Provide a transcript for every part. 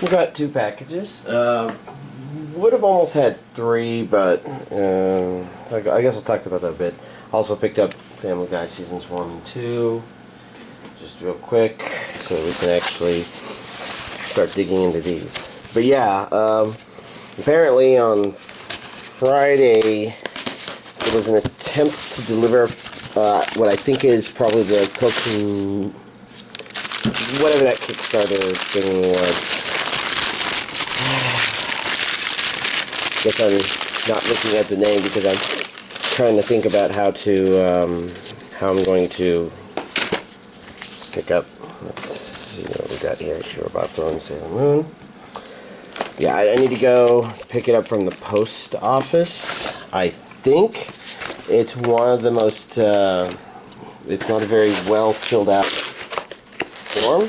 We got 2 packages. Would have almost had 3, but I guess I'll talk about that a bit. Also picked up Family Guy seasons 1 and 2, just real quick, so we can actually start digging into these. But yeah, apparently on Friday there was an attempt to deliver what I think is probably the cooking, whatever that Kickstarter thing was. Guess I'm not looking at the name because I'm trying to think about how I'm going to pick up. Let's see what we got here. Sure about throwing Sailor Moon. Yeah, I need to go pick it up from the post office. I think it's one of the most. It's not a very well filled out form.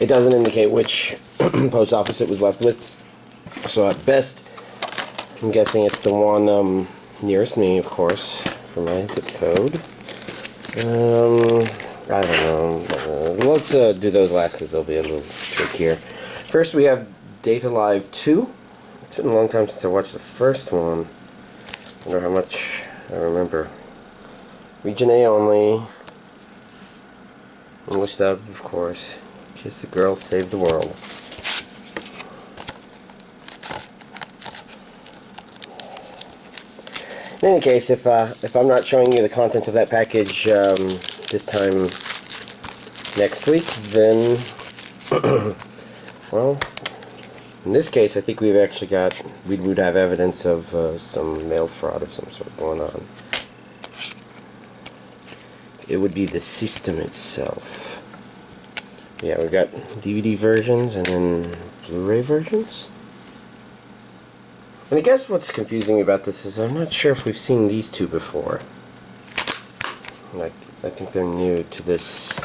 It doesn't indicate which post office it was left with, so at best I'm guessing it's the one nearest me, of course, for my zip code. I don't know. Let's do those last because they'll be a little trickier. First we have Data Live 2. It's been a long time since I watched the first one. I wonder how much I remember. Region A only. English dub, of course. Kiss the girl, save the world. In any case, if I'm not showing you the contents of that package this time next week, then well, in this case, I think we've actually got we would have evidence of some mail fraud of some sort going on. It would be the system itself. Yeah, we've got DVD versions and then Blu-ray versions. And I guess what's confusing about this is I'm not sure if we've seen these two before. Like, I think they're new to this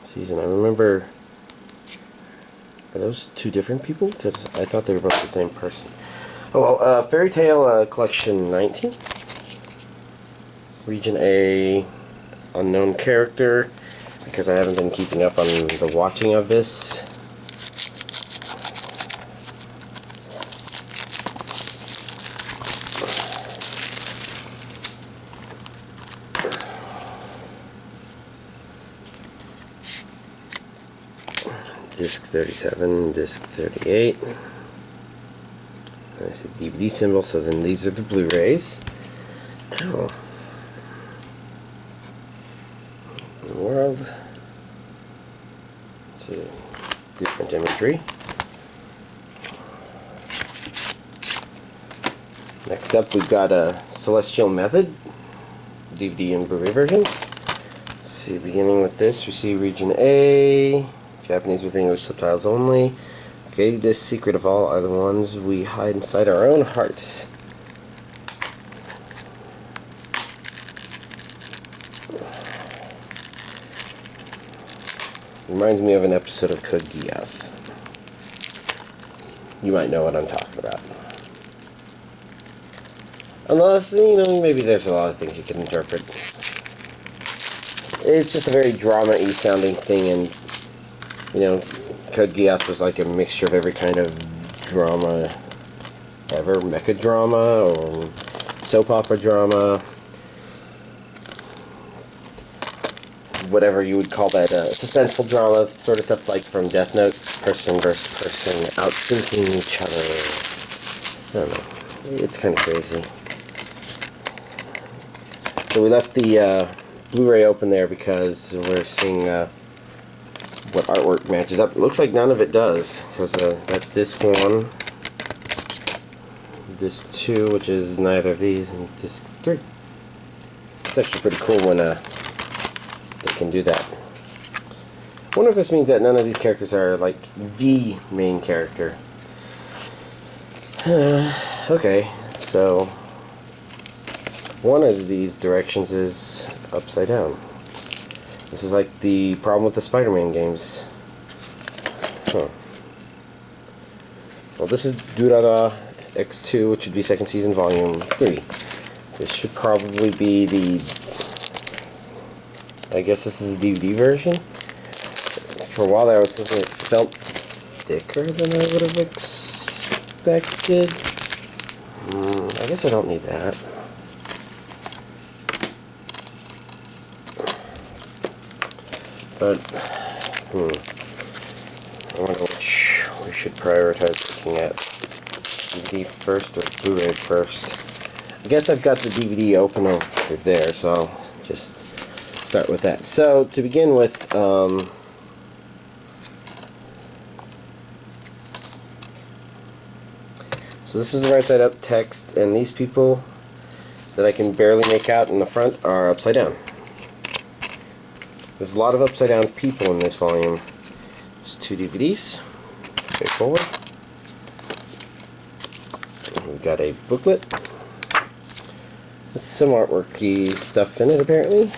season. I remember... Are those 2 different people? Because I thought they were both the same person. Oh well, Fairy Tale Collection 19. Region A, unknown character. Because I haven't been keeping up on the watching of this. Disc 37, disc 38. I see DVD symbol, so then these are the Blu-rays. Oh. World. It's a different imagery. Next up, we've got a Celestial Method DVD and Blu-ray versions. Let's see, beginning with this, we see Region A, Japanese with English subtitles only. Greatest secret of all are the ones we hide inside our own hearts. Reminds me of an episode of Code Geass. You might know what I'm talking about. Unless, you know, maybe there's a lot of things you can interpret. It's just a very drama-y sounding thing, and, you know, Code Geass was like a mixture of every kind of drama ever. Mecha drama, or soap opera drama. Whatever you would call that, suspenseful drama, sort of stuff like from Death Note, person versus person, outthinking each other. I don't know. It's kind of crazy. So we left the Blu-ray open there because we're seeing what artwork matches up. It looks like none of it does, because that's disc 1, disc 2, which is neither of these, and disc 3. It's actually pretty cool when they can do that. I wonder if this means that none of these characters are like the main character. Okay, so one of these directions is upside down. This is like the problem with the Spider-Man games. Huh. Well, this is DuRaRaRa X2, which would be second season, volume 3. This should probably be the I guess this is the DVD version. For a while there, I was thinking it felt thicker than I would have expected. I guess I don't need that. But, I wonder which we should prioritize looking at. DVD first or Blu-ray first? I guess I've got the DVD open over there, so I'll just start with that. So, to begin with, so this is the right side up text, and these people that I can barely make out in the front are upside down. There's a lot of upside down people in this volume. There's 2 DVDs. Straightforward. We've got a booklet with some artworky stuff in it, apparently.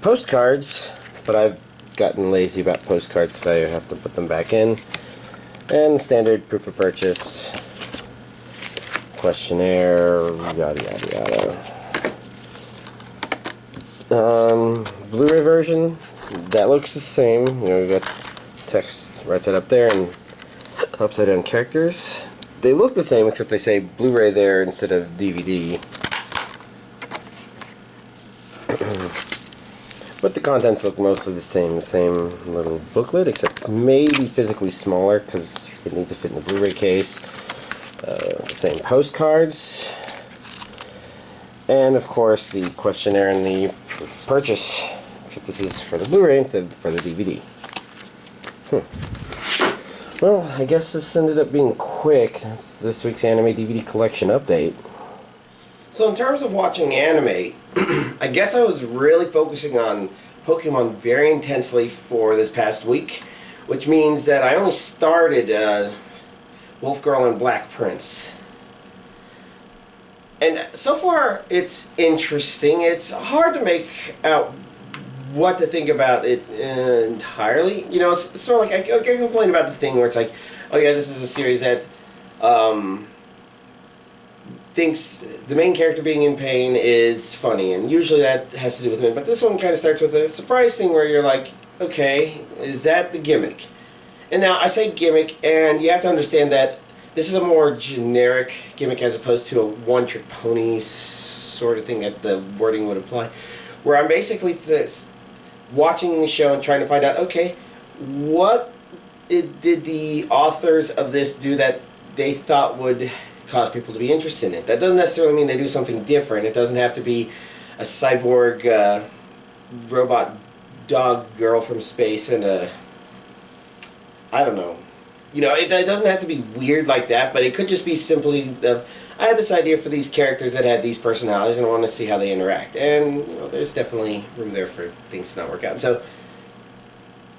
Postcards, but I've gotten lazy about postcards because I have to put them back in. And standard proof of purchase, questionnaire, yada yada yada. Blu-ray version, that looks the same. You know, we've got text right side up there and upside down characters. They look the same except they say Blu-ray there instead of DVD. But the contents look mostly the same little booklet, except maybe physically smaller because it needs to fit in the Blu-ray case. The same postcards. And of course the questionnaire and the purchase, except this is for the Blu-ray instead of for the DVD. Well, I guess this ended up being quick. That's this week's anime DVD collection update. So in terms of watching anime, I guess I was really focusing on Pokemon very intensely for this past week, which means that I only started Wolf Girl and Black Prince. And so far, it's interesting. It's hard to make out what to think about it entirely. You know, it's sort of like, I complain about the thing where it's like, oh yeah, this is a series that thinks the main character being in pain is funny, and usually that has to do with him. But this one kind of starts with a surprise thing where you're like, okay, is that the gimmick? And now, I say gimmick, and you have to understand that this is a more generic gimmick as opposed to a one-trick pony sort of thing that the wording would apply. Where I'm basically watching the show and trying to find out, okay, what did the authors of this do that they thought would cause people to be interested in it? That doesn't necessarily mean they do something different. It doesn't have to be a cyborg robot dog girl from space and a, I don't know. You know, it doesn't have to be weird like that, but it could just be simply I had this idea for these characters that had these personalities, and I want to see how they interact. And, you know, there's definitely room there for things to not work out. So,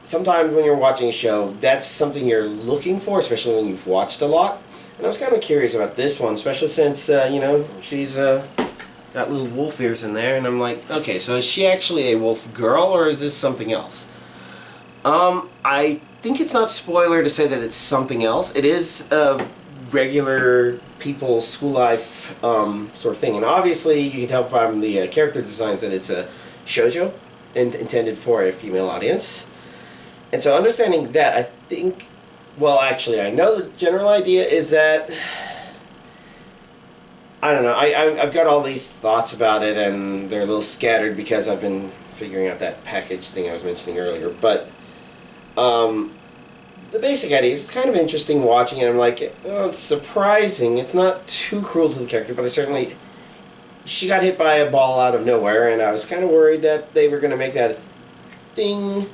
sometimes when you're watching a show, that's something you're looking for, especially when you've watched a lot. And I was kind of curious about this one, especially since, you know, she's got little wolf ears in there, and I'm like, okay, so is she actually a wolf girl, or is this something else? I think it's not spoiler to say that it's something else. It is a regular people school life sort of thing, and obviously you can tell from the character designs that it's a shoujo and intended for a female audience. And so understanding that, I think, well, actually I know the general idea is that, I don't know, I've got all these thoughts about it, and they're a little scattered because I've been figuring out that package thing I was mentioning earlier. But the basic idea is it's kind of interesting watching it. I'm like, oh, it's surprising. It's not too cruel to the character, but she got hit by a ball out of nowhere, and I was kind of worried that they were going to make that a thing.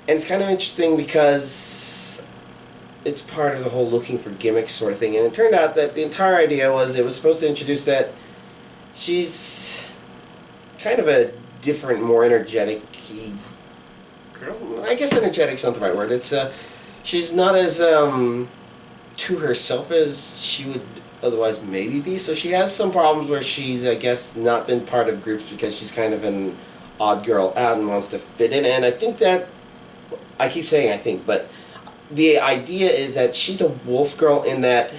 And it's kind of interesting because it's part of the whole looking for gimmicks sort of thing. And it turned out that the entire idea was it was supposed to introduce that she's kind of a different, more energetic girl. I guess energetic's not the right word. It's she's not as to herself as she would otherwise maybe be. So she has some problems where she's, I guess, not been part of groups because she's kind of an odd girl out and wants to fit in. And I think that, I keep saying I think, but the idea is that she's a wolf girl in that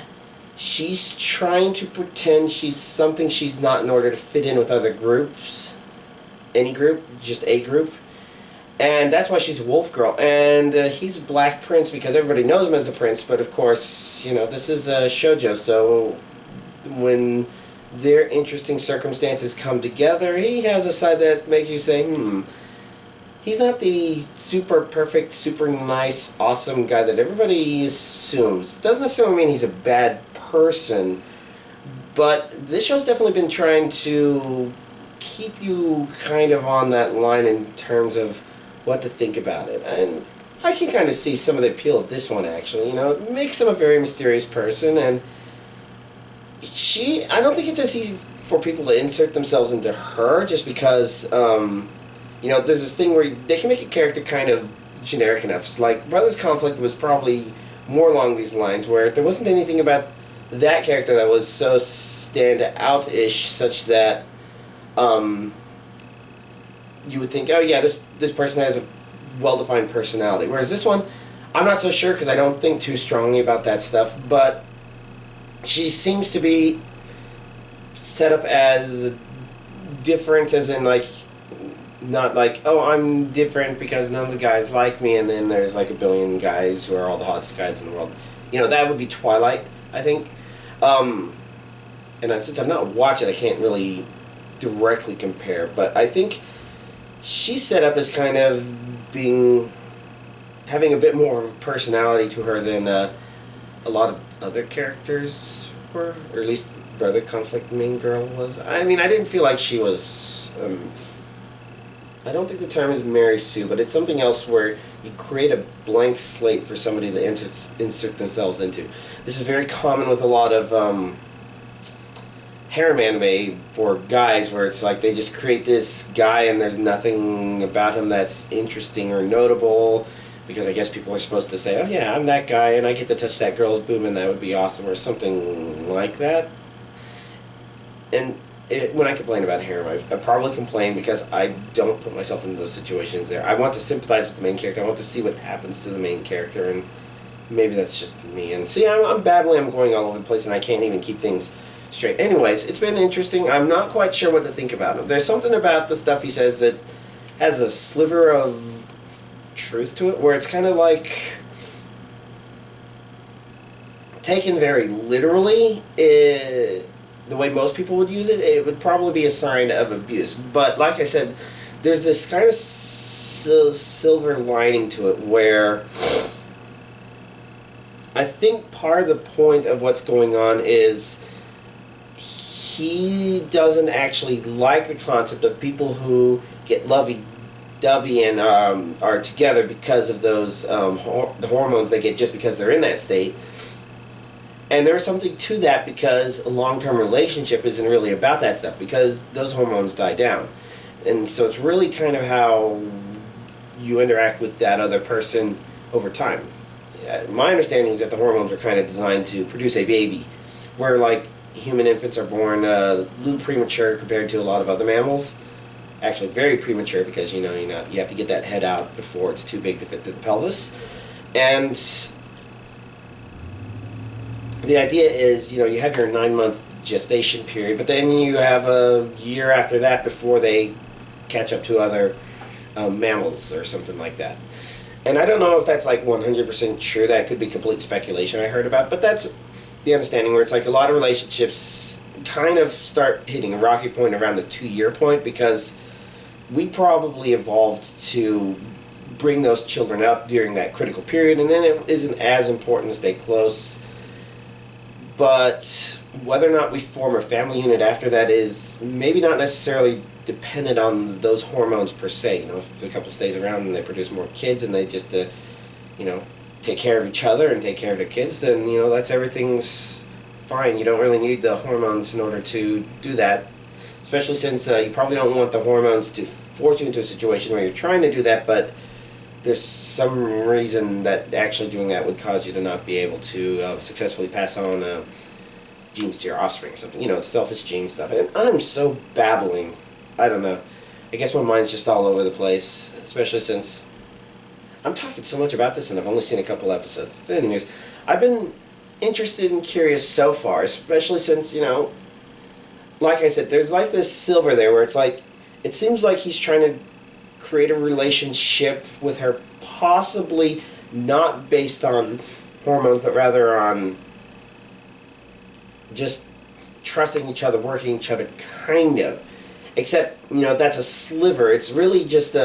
she's trying to pretend she's something she's not in order to fit in with other groups. any group, just a group. And that's why she's a wolf girl. And he's a black prince because everybody knows him as a prince, but of course, you know, this is a shoujo, so when their interesting circumstances come together, he has a side that makes you say, he's not the super perfect, super nice, awesome guy that everybody assumes. Doesn't necessarily mean he's a bad person, but this show's definitely been trying to keep you kind of on that line in terms of what to think about it. And I can kind of see some of the appeal of this one, actually. You know, it makes him a very mysterious person, and I don't think it's as easy for people to insert themselves into her just because, you know, there's this thing where they can make a character kind of generic enough. Like, Brothers Conflict was probably more along these lines, where there wasn't anything about that character that was so stand-out-ish such that you would think, oh yeah, this person has a well-defined personality. Whereas this one, I'm not so sure because I don't think too strongly about that stuff, but she seems to be set up as different, as in, like, not like, oh, I'm different because none of the guys like me, and then there's like a billion guys who are all the hottest guys in the world. You know, that would be Twilight, I think. And since I've not watched it, I can't really directly compare, but I think she's set up as kind of having a bit more of a personality to her than a lot of other characters were, or at least Brother Conflict main girl was. I mean, I didn't feel like she was, I don't think the term is Mary Sue, but it's something else where you create a blank slate for somebody to insert themselves into. This is very common with a lot of harem anime for guys, where it's like they just create this guy and there's nothing about him that's interesting or notable, because I guess people are supposed to say, oh yeah, I'm that guy and I get to touch that girl's boob and that would be awesome, or something like that. And when I complain about harem, I probably complain because I don't put myself into those situations there. I want to sympathize with the main character. I want to see what happens to the main character, and maybe that's just me. And see, I'm babbling, I'm going all over the place, and I can't even keep things straight. Anyways, it's been interesting. I'm not quite sure what to think about him. There's something about the stuff he says that has a sliver of truth to it, where it's kind of like taken very literally. The way most people would use it, it would probably be a sign of abuse. But like I said, there's this kind of silver lining to it, where I think part of the point of what's going on is he doesn't actually like the concept of people who get lovey-dovey and are together because of those the hormones they get just because they're in that state. And there's something to that, because a long-term relationship isn't really about that stuff, because those hormones die down. And so it's really kind of how you interact with that other person over time. My understanding is that the hormones are kind of designed to produce a baby, where like human infants are born a little premature compared to a lot of other mammals. Actually very premature, because you have to get that head out before it's too big to fit through the pelvis. And the idea is, you have your 9-month gestation period, but then you have a year after that before they catch up to other mammals or something like that. And I don't know if that's like 100% true. That could be complete speculation I heard about, but that's the understanding, where it's like a lot of relationships kind of start hitting a rocky point around the 2-year point, because we probably evolved to bring those children up during that critical period, and then it isn't as important to stay close. But whether or not we form a family unit after that is maybe not necessarily dependent on those hormones per se. If a couple stays around and they produce more kids and they just, take care of each other and take care of their kids, then, that's everything's fine. You don't really need the hormones in order to do that, especially since you probably don't want the hormones to force you into a situation where you're trying to do that, but there's some reason that actually doing that would cause you to not be able to successfully pass on genes to your offspring or something. Selfish gene stuff. And I'm so babbling. I don't know. I guess my mind's just all over the place, especially since I'm talking so much about this and I've only seen a couple episodes. But anyways, I've been interested and curious so far, especially since, like I said, there's like this silver there where it's like, it seems like he's trying to create a relationship with her, possibly not based on hormones, but rather on just trusting each other, working each other, kind of. Except, you know, that's a sliver. It's really just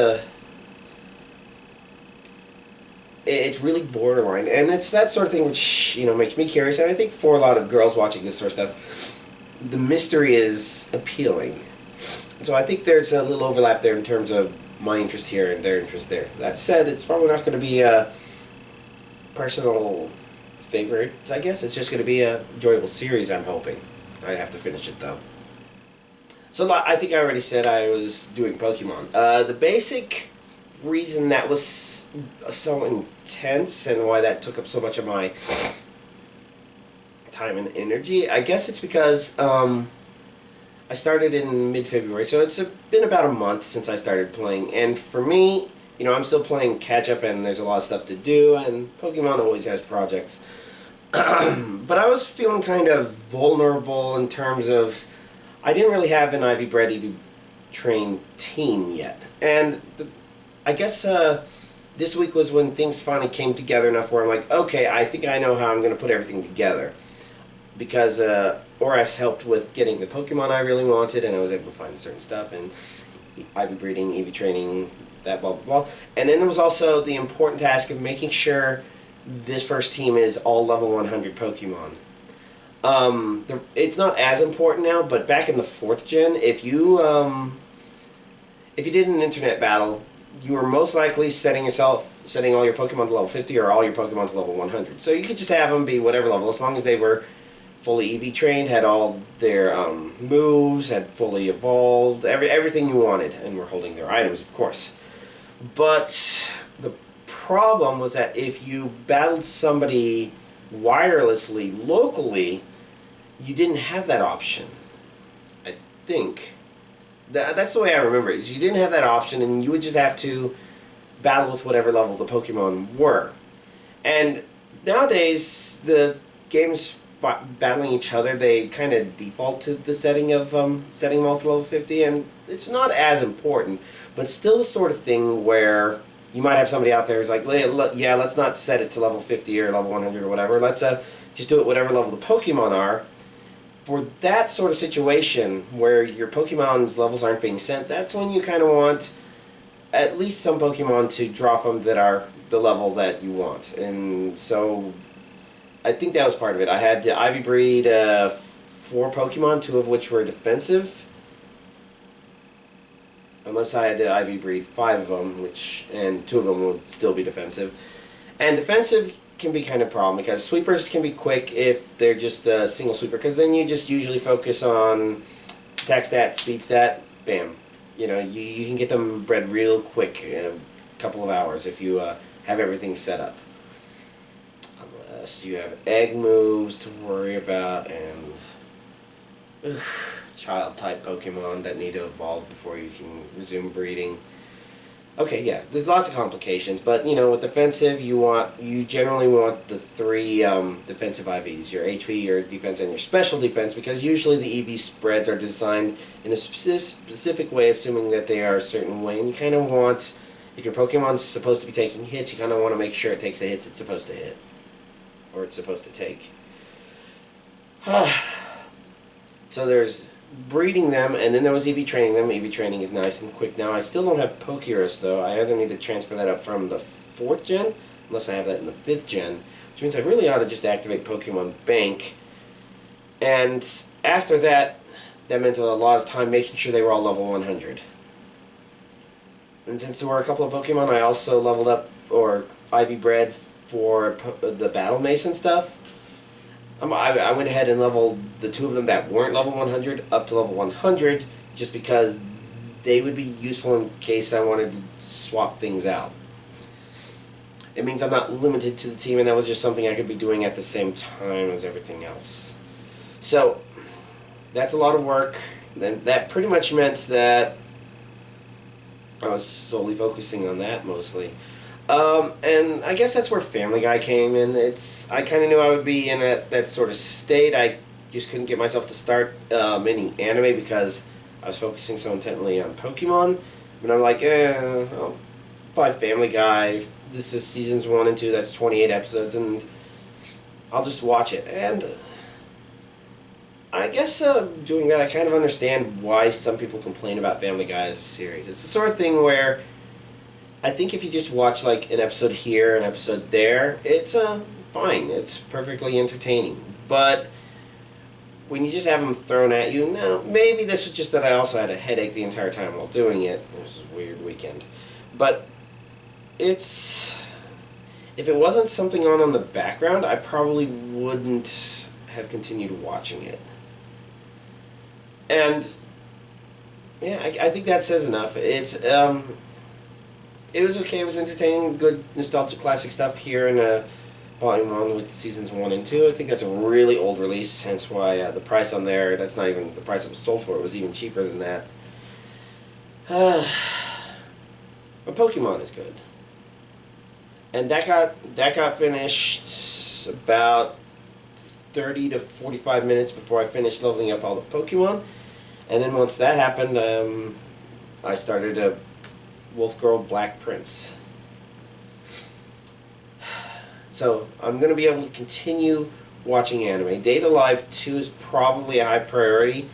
it's really borderline, and it's that sort of thing which, you know, makes me curious, and I think for a lot of girls watching this sort of stuff, the mystery is appealing. So I think there's a little overlap there in terms of my interest here and their interest there. That said, it's probably not going to be a personal favorite, I guess. It's just going to be an enjoyable series, I'm hoping. I have to finish it, though. So I think I already said I was doing Pokemon. The basic reason that was so intense and why that took up so much of my time and energy, I guess it's because I started in mid-February, so it's been about a month since I started playing, and for me, you know, I'm still playing catch-up and there's a lot of stuff to do, and Pokemon always has projects. But I was feeling kind of vulnerable in terms of I didn't really have an Ivy bred, Eevee trained team yet, and I guess this week was when things finally came together enough where I'm like, okay, I think I know how I'm going to put everything together. Because Oras helped with getting the Pokemon I really wanted, and I was able to find certain stuff, and Ivy breeding, Eevee training, that blah blah blah. And then there was also the important task of making sure this first team is all level 100 Pokemon. It's not as important now, but back in the 4th gen, if you did an internet battle, you were most likely setting all your Pokemon to level 50 or all your Pokemon to level 100. So you could just have them be whatever level, as long as they were fully Eevee trained, had all their moves, had fully evolved, everything you wanted, and were holding their items, of course. But the problem was that if you battled somebody wirelessly, locally, you didn't have that option, I think. That's the way I remember it. You didn't have that option, and you would just have to battle with whatever level the Pokemon were. And nowadays, the games battling each other, they kind of default to the setting of setting them all to level 50, and it's not as important, but still the sort of thing where you might have somebody out there who's like, yeah, let's not set it to level 50 or level 100 or whatever, let's just do it whatever level the Pokemon are. For that sort of situation where your Pokemon's levels aren't being sent, that's when you kind of want at least some Pokemon to draw from that are the level that you want. And so I think that was part of it. I had to Ivy breed 4 Pokemon, 2 of which were defensive. Unless I had to Ivy breed 5 of them, and 2 of them would still be defensive. And defensive can be kind of a problem because sweepers can be quick if they're just a single sweeper, because then you just usually focus on attack stat, speed stat, bam. You know, you can get them bred real quick in a couple of hours if you have everything set up. Unless you have egg moves to worry about and child-type Pokemon that need to evolve before you can resume breeding. Okay, yeah, there's lots of complications, but you know, with defensive, you generally want the 3 defensive IVs: your HP, your defense, and your special defense, because usually the EV spreads are designed in a specific way, assuming that they are a certain way, and you kind of want, if your Pokemon's supposed to be taking hits, you kind of want to make sure it takes the hits it's supposed to hit, or it's supposed to take. So there's breeding them, and then there was EV training them. EV training is nice and quick now. I still don't have Pokerus, though. I either need to transfer that up from the 4th gen, unless I have that in the 5th gen, which means I really ought to just activate Pokemon Bank. And after that, that meant a lot of time making sure they were all level 100. And since there were a couple of Pokemon, I also leveled up, or Ivy bred, for the Battle Mace and stuff. I went ahead and leveled the 2 of them that weren't level 100 up to level 100, just because they would be useful in case I wanted to swap things out. It means I'm not limited to the team, and that was just something I could be doing at the same time as everything else. So, that's a lot of work. Then that pretty much meant that I was solely focusing on that mostly. And I guess that's where Family Guy came in. I kind of knew I would be in that sort of state. I just couldn't get myself to start any anime because I was focusing so intently on Pokemon, and I'm like, I'll buy Family Guy. This is seasons 1 and 2. That's 28 episodes, and I'll just watch it. And I guess doing that, I kind of understand why some people complain about Family Guy as a series. It's the sort of thing where I think if you just watch like an episode here, an episode there, it's fine. It's perfectly entertaining. But when you just have them thrown at you, now maybe this was just that I also had a headache the entire time while doing it. It was a weird weekend. But it's... if it wasn't something on the background, I probably wouldn't have continued watching it. And yeah, I think that says enough. It's it was okay. It was entertaining. Good nostalgic classic stuff here in Volume 1 with Seasons 1 and 2. I think that's a really old release, hence why the price on there, that's not even the price it was sold for. It was even cheaper than that. But Pokemon is good. And that got finished about 30 to 45 minutes before I finished leveling up all the Pokemon. And then once that happened, I started a Wolf Girl Black Prince. So I'm going to be able to continue watching anime. Date A Live 2 is probably a high priority,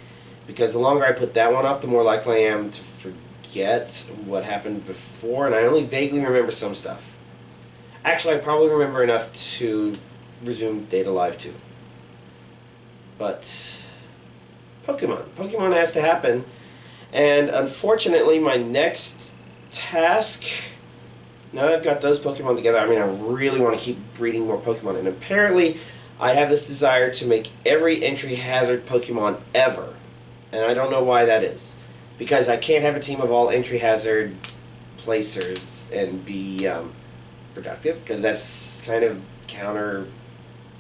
because the longer I put that one off, the more likely I am to forget what happened before, and I only vaguely remember some stuff. Actually, I probably remember enough to resume Date A Live 2. But Pokemon has to happen, and unfortunately my next task, now that I've got those Pokemon together, I mean, I really want to keep breeding more Pokemon, and apparently I have this desire to make every entry hazard Pokemon ever, and I don't know why that is, because I can't have a team of all entry hazard placers and be productive, because that's kind of counter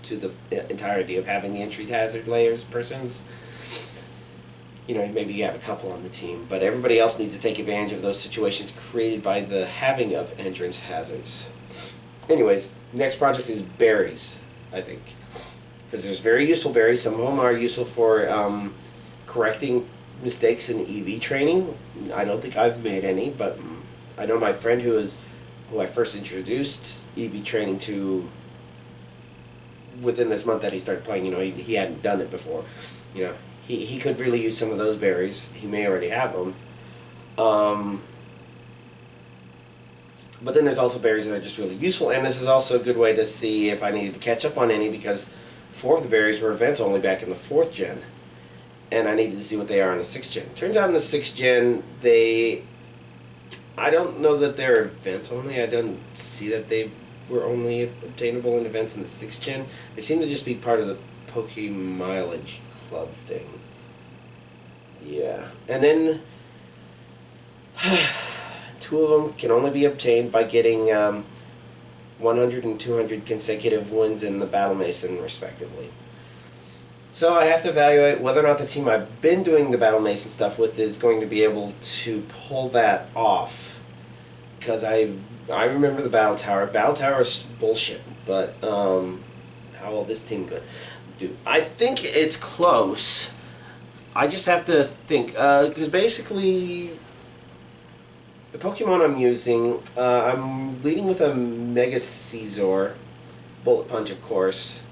to the entire idea of having the entry hazard layers persons. You know, maybe you have a couple on the team, but everybody else needs to take advantage of those situations created by the having of entrance hazards. Anyways, next project is berries, I think. Because there's very useful berries. Some of them are useful for correcting mistakes in EV training. I don't think I've made any, but I know my friend who I first introduced EV training to within this month that he started playing, you know, he hadn't done it before. You know, he could really use some of those berries. He may already have them. But then there's also berries that are just really useful, and this is also a good way to see if I needed to catch up on any, because 4 of the berries were event only back in the 4th gen, and I needed to see what they are in the 6th gen. Turns out in the 6th gen, I don't know that they're event only. I don't see that they were only obtainable in events in the 6th gen. They seem to just be part of the Pokemileage Club thing. Yeah. And then 2 of them can only be obtained by getting 100 and 200 consecutive wins in the Battle Mason, respectively. So I have to evaluate whether or not the team I've been doing the Battle Mason stuff with is going to be able to pull that off. Because I remember the Battle Tower. Battle Tower is bullshit, but how will this team go? Dude, I think it's close. I just have to think, because basically the Pokemon I'm using, I'm leading with a Mega Caesar, Bullet Punch, of course.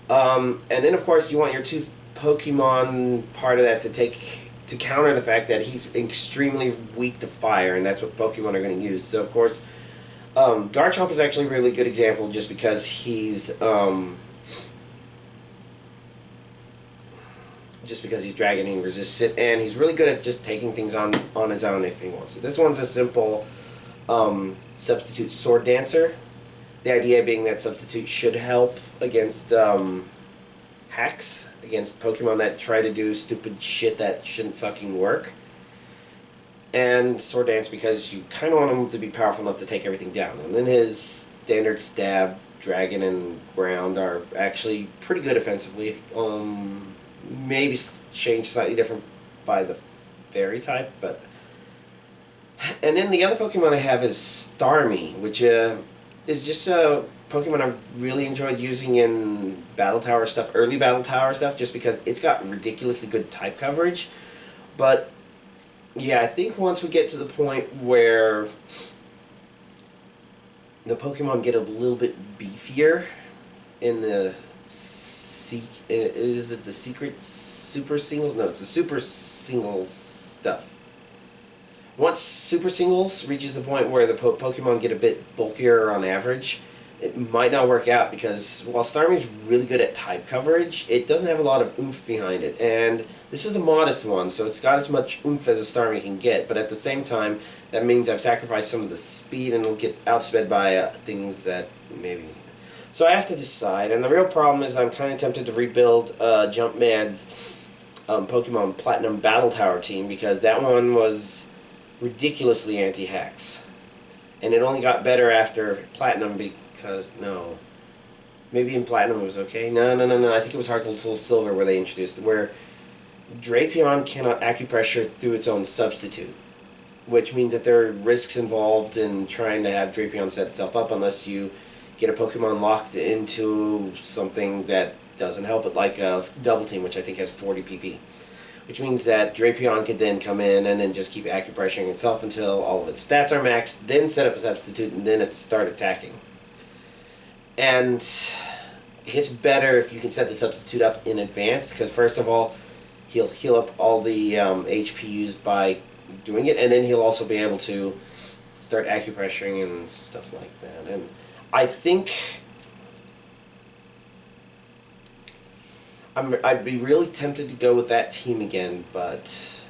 And then, of course, you want your 2 Pokemon part of that to counter the fact that he's extremely weak to fire, and that's what Pokemon are going to use. So, of course, Garchomp is actually a really good example, just because he's dragon and resists it, and he's really good at just taking things on his own if he wants to. This one's a simple substitute Sword Dancer. The idea being that substitute should help against hacks, against Pokemon that try to do stupid shit that shouldn't fucking work. And Sword Dance because you kind of want him to be powerful enough to take everything down. And then his standard stab, dragon, and ground are actually pretty good offensively. Maybe changed slightly different by the fairy type, but... And then the other Pokemon I have is Starmie, which is just a Pokemon I've really enjoyed using in Battle Tower stuff, early Battle Tower stuff, just because it's got ridiculously good type coverage, but Yeah, I think once we get to the point where the Pokemon get a little bit beefier in the is it the secret super singles? No, it's the super singles stuff. Once Super Singles reaches the point where the Pokemon get a bit bulkier on average, it might not work out because while Starmie's really good at type coverage, it doesn't have a lot of oomph behind it. And this is a modest one, so it's got as much oomph as a Starmie can get, but at the same time, that means I've sacrificed some of the speed and it'll get outsped by things that maybe... So I have to decide, and the real problem is I'm kind of tempted to rebuild Jumpman's Pokemon Platinum Battle Tower team because that one was ridiculously anti-hacks. And it only got better after Platinum because, no. Maybe in Platinum it was okay. No. I think it was Heart Gold Soul Silver where they introduced it, where Drapion cannot acupressure through its own substitute. Which means that there are risks involved in trying to have Drapion set itself up unless you get a Pokemon locked into something that doesn't help it, like a Double Team, which I think has 40 PP. Which means that Drapion could then come in and then just keep acupressuring itself until all of its stats are maxed, then set up a substitute, and then it start attacking. And it gets better if you can set the substitute up in advance, because first of all, he'll heal up all the HP used by doing it, and then he'll also be able to start acupressuring and stuff like that. And I think... I'd be really tempted to go with that team again, but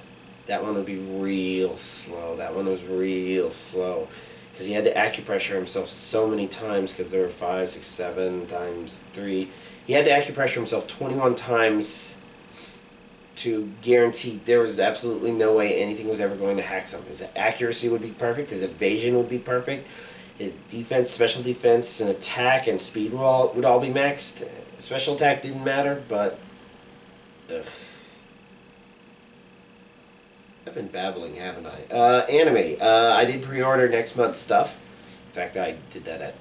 that one would be real slow. That one was real slow because he had to acupressure himself so many times because there were 5, 6, 7 times 3. He had to acupressure himself 21 times to guarantee there was absolutely no way anything was ever going to hack something. His accuracy would be perfect. His evasion would be perfect. His defense, special defense, and attack and speed would all be maxed. Special attack didn't matter, but... Ugh. I've been babbling, haven't I? Anime. I did pre-order next month's stuff. In fact, I did that at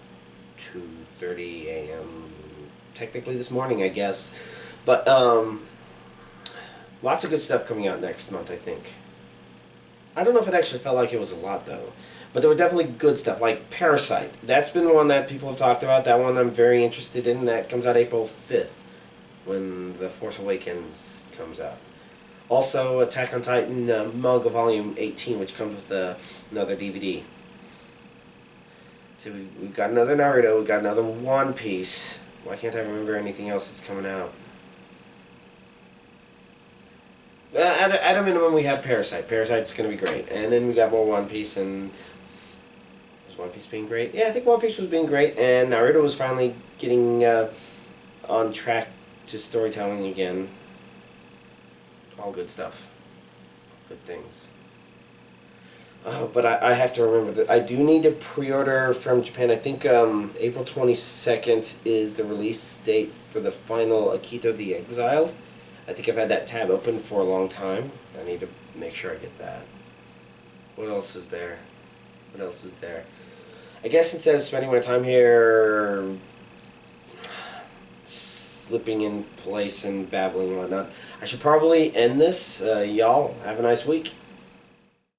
2:30 a.m. technically this morning, I guess. But, lots of good stuff coming out next month, I think. I don't know if it actually felt like it was a lot, though. But there were definitely good stuff, like Parasite. That's been one that people have talked about. That one I'm very interested in. That comes out April 5th, when The Force Awakens comes out. Also, Attack on Titan Manga Volume 18, which comes with another DVD. So we've got another Naruto, we've got another One Piece. Why can't I remember anything else that's coming out? At a minimum, we have Parasite. Parasite's going to be great. And then we got more One Piece, and... Was One Piece being great? Yeah, I think One Piece was being great, and Naruto was finally getting on track to storytelling again. All good stuff. Good things. Oh, but I have to remember that I do need to pre-order from Japan. I think April 22nd is the release date for the final Akito the Exiled. I think I've had that tab open for a long time. I need to make sure I get that. What else is there? What else is there? I guess instead of spending my time here slipping in place and babbling and whatnot, I should probably end this. Y'all, have a nice week.